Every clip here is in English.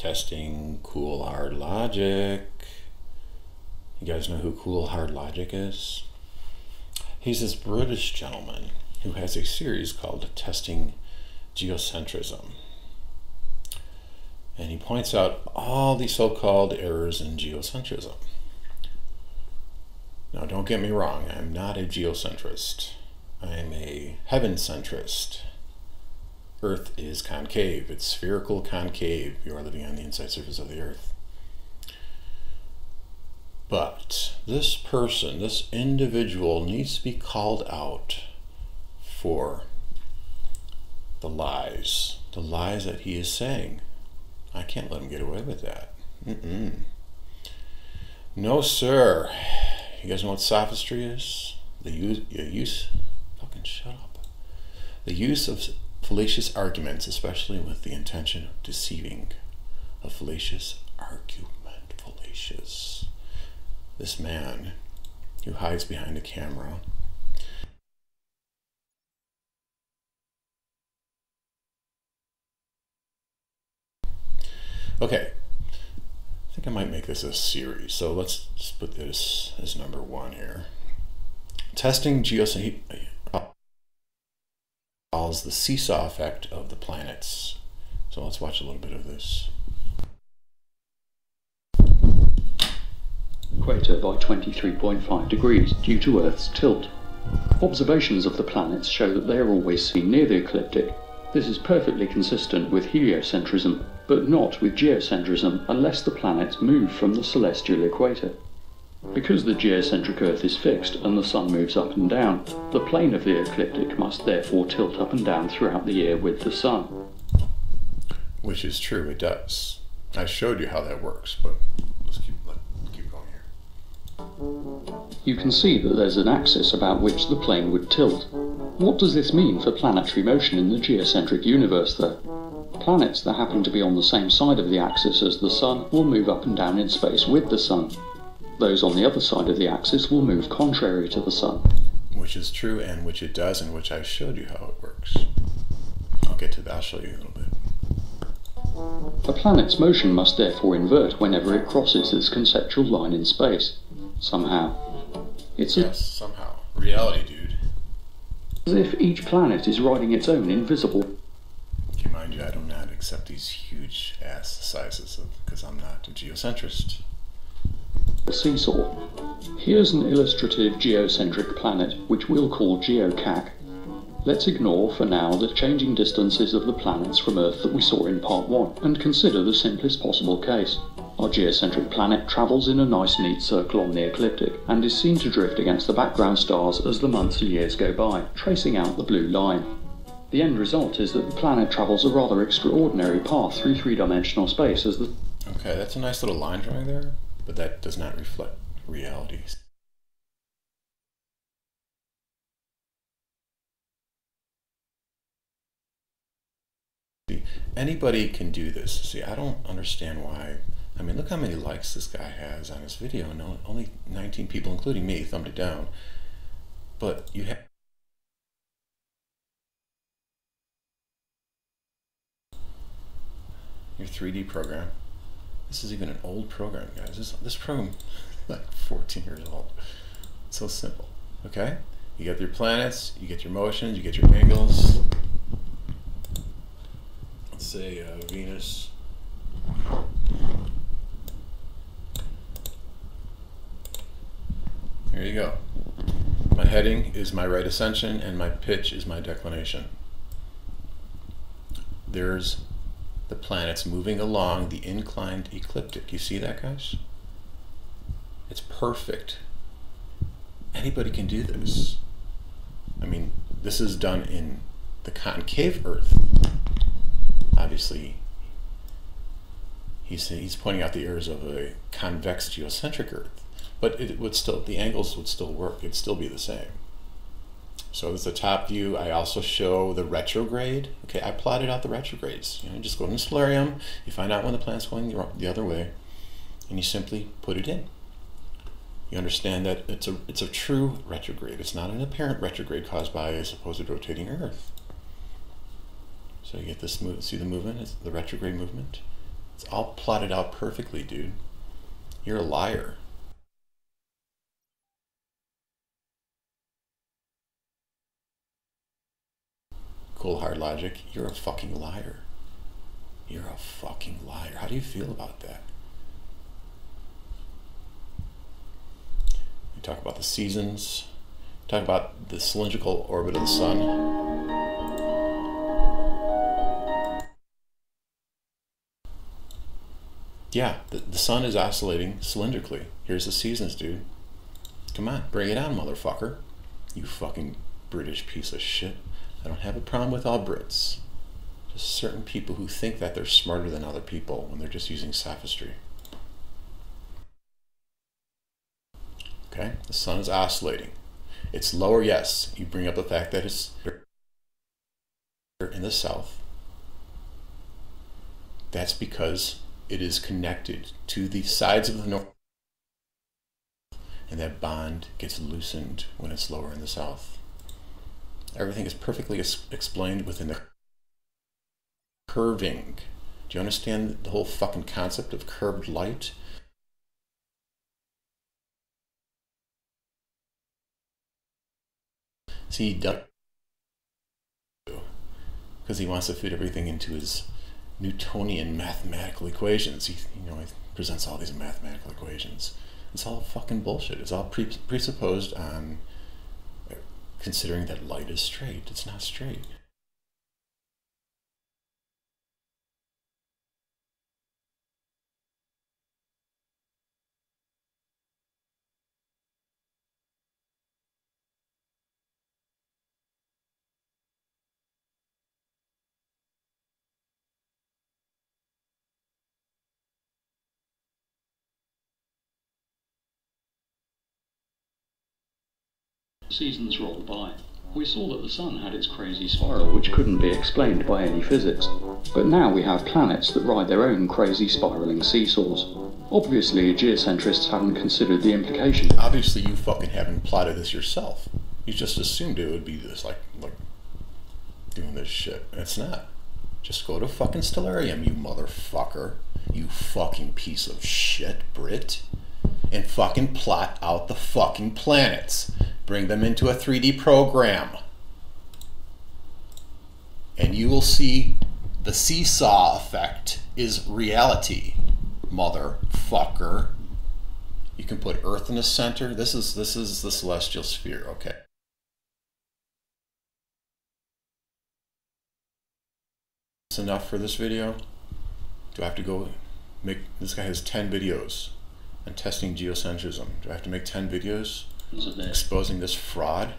Testing CoolHardLogic. You guys know who CoolHardLogic is? He's this British gentleman who has a series called Testing Geocentrism. And he points out all the so-called errors in geocentrism. Now, don't get me wrong, I'm not a geocentrist. I'm a heaven-centrist. Earth is concave. It's spherical concave. You are living on the inside surface of the Earth. But this person, this individual, needs to be called out for the lies that he is saying. I can't let him get away with that. No, sir. You guys know what sophistry is? Fucking shut up. The use of fallacious arguments, especially with the intention of deceiving. A fallacious argument. Fallacious. This man who hides behind a camera okay, I think I might make this a series, so let's just put this as number 1 here. Testing geocentrism calls the seesaw effect of the planets. So let's watch a little bit of this. Equator by 23.5 degrees due to Earth's tilt. Observations of the planets show that they are always seen near the ecliptic. This is perfectly consistent with heliocentrism, but not with geocentrism unless the planets move from the celestial equator. Because the geocentric Earth is fixed and the Sun moves up and down, the plane of the ecliptic must therefore tilt up and down throughout the year with the Sun. Which is true, it does. I showed you how that works, but let's keep going here. You can see that there's an axis about which the plane would tilt. What does this mean for planetary motion in the geocentric universe, though? Planets that happen to be on the same side of the axis as the Sun will move up and down in space with the Sun. Those on the other side of the axis will move contrary to the Sun. Which is true, and which it does, and which I showed you how it works. I'll get to that, I'll show you a little bit. A planet's motion must therefore invert whenever it crosses this conceptual line in space. Somehow. Yes, somehow. Reality, dude. As if each planet is riding its own invisible. Mind you, I do not accept these huge ass sizes because I'm not a geocentrist. Seesaw. Here's an illustrative geocentric planet, which we'll call GeoCac. Let's ignore for now the changing distances of the planets from Earth that we saw in part 1, and consider the simplest possible case. Our geocentric planet travels in a nice neat circle on the ecliptic, and is seen to drift against the background stars as the months and years go by, tracing out the blue line. The end result is that the planet travels a rather extraordinary path through three-dimensional space as the... Okay, that's a nice little line drawing there, but that does not reflect reality. See, anybody can do this. See, I don't understand why. I mean, look how many likes this guy has on his video, and only 19 people, including me, thumbed it down. But you have... your 3D program. This is even an old program, guys. This program is like 14 years old. It's so simple, okay? You get your planets, you get your motions, you get your angles. Let's say Venus. There you go. My heading is my right ascension and my pitch is my declination. There's the planets moving along the inclined ecliptic. You see that, guys? It's perfect. Anybody can do this. I mean, this is done in the concave Earth. Obviously, he's pointing out the errors of a convex geocentric Earth, but it would still, the angles would still work. It'd still be the same. So there's the top view. I also show the retrograde. Okay, I plotted out the retrogrades. You just go in the solarium, you find out when the planet's going the other way, and you simply put it in. You understand that it's a true retrograde. It's not an apparent retrograde caused by a supposed rotating Earth. So you get this move. See the movement? It's the retrograde movement. It's all plotted out perfectly, dude. You're a liar. CoolHardLogic, you're a fucking liar. You're a fucking liar. How do you feel about that? We talk about the seasons, talk about the cylindrical orbit of the sun. Yeah, the sun is oscillating cylindrically. Here's the seasons, dude. Come on, bring it on, motherfucker. You fucking British piece of shit. I don't have a problem with all Brits. Just certain people who think that they're smarter than other people when they're just using sophistry. Okay, the sun is oscillating. It's lower, yes. You bring up the fact that it's in the south. That's because it is connected to the sides of the north. And that bond gets loosened when it's lower in the south. Everything is perfectly explained within the curving. Do you understand the whole fucking concept of curved light? See, he does, because he wants to fit everything into his Newtonian mathematical equations. He presents all these mathematical equations. It's all fucking bullshit. It's all presupposed on considering that light is straight. It's not straight. Seasons rolled by. We saw that the sun had its crazy spiral which couldn't be explained by any physics. But now we have planets that ride their own crazy spiraling seesaws. Obviously, geocentrists haven't considered the implications. Obviously, you fucking haven't plotted this yourself. You just assumed it would be this, like doing this shit. It's not. Just go to fucking Stellarium, you motherfucker. You fucking piece of shit, Brit. And fucking plot out the fucking planets. Bring them into a 3D program. And you will see the seesaw effect is reality, motherfucker. You can put Earth in the center. This is the celestial sphere, okay. That's enough for this video. Do I have to go make, this guy has 10 videos on testing geocentrism. Do I have to make 10 videos exposing this fraud?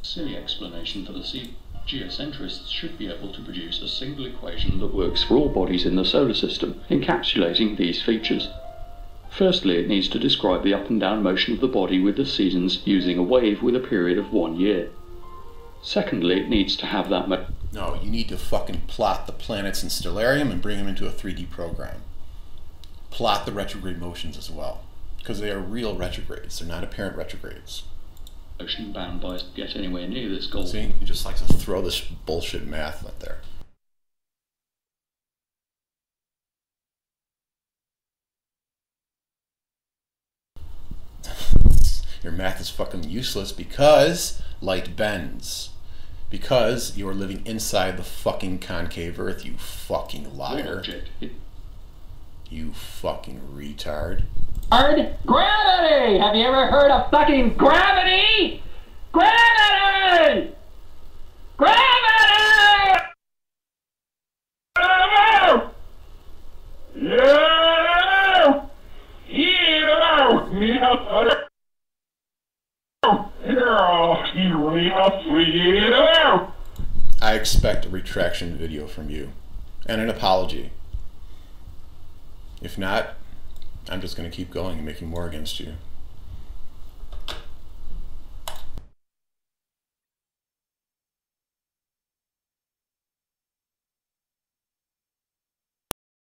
Silly explanation for the sea. Geocentrists should be able to produce a single equation that works for all bodies in the solar system, encapsulating these features. Firstly, it needs to describe the up and down motion of the body with the seasons using a wave with a period of 1 year. Secondly, it needs to have that No, you need to fucking plot the planets in Stellarium and bring them into a 3D program. Plot the retrograde motions as well, because they are real retrogrades. They're not apparent retrogrades. Motion bound by us to get anywhere near this goal. See, you just like to throw this bullshit math out there. Your math is fucking useless because light bends. Because you're living inside the fucking concave Earth, you fucking liar. You fucking retard. Gravity! Have you ever heard of fucking gravity? Gravity! Gravity! I expect a retraction video from you and an apology. If not, I'm just going to keep going and making more against you.